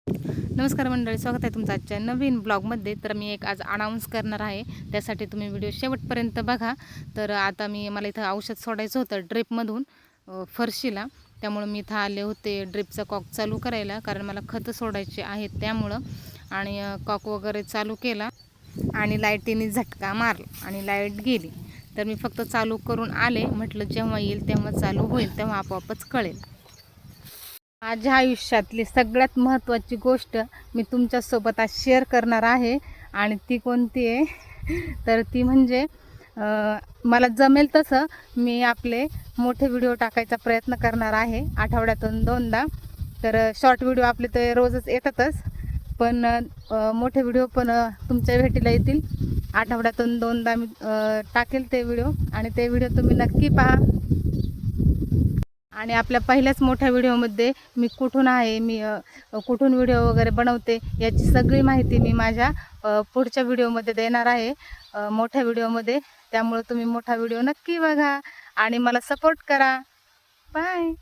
नमस्कार मंडळी, स्वागत आहे तुमचं आजच्या नवीन ब्लॉगमध्ये. तर मी एक आज अनाऊन्स करणार आहे, त्यासाठी तुम्ही व्हिडिओ शेवटपर्यंत बघा. तर आता मला इथं औषध सोडायचं होतं ड्रिपमधून फरशीला, त्यामुळं मी इथं आले होते ड्रिपचा कॉक चालू करायला, कारण मला खतं सोडायचे आहेत त्यामुळं. आणि कॉक वगैरे चालू केला आणि लाईटीने झटका मारला आणि लाईट गेली. तर मी फक्त चालू करून आले, म्हटलं जेव्हा येईल तेव्हा चालू होईल, तेव्हा आपोआपच कळेल. माझ्या आयुष्यातली सगळ्यात महत्त्वाची गोष्ट मी तुमच्यासोबत आज शेअर करणार आहे, आणि ती कोणती आहे तर ती म्हणजे मला जमेल तसं मी आपले मोठे व्हिडिओ टाकायचा प्रयत्न करणार आहे, आठवड्यातून 2दा. तर शॉर्ट व्हिडिओ आपले तर रोजच येतातच, पण मोठे व्हिडिओ पण तुमच्या भेटीला येतील. आठवड्यातून 2दा मी टाकेल ते व्हिडिओ, आणि ते व्हिडिओ तुम्ही नक्की पहा. आणि आपल्या पहिल्याच मोठ्या व्हिडिओमध्ये मी कुठून आहे, मी कुठून व्हिडिओ वगैरे बनवते, याची सगळी माहिती मी माझ्या पुढच्या व्हिडिओमध्ये देणार आहे, मोठ्या व्हिडिओमध्ये. त्यामुळे तुम्ही मोठा व्हिडिओ नक्की बघा आणि मला सपोर्ट करा. बाय.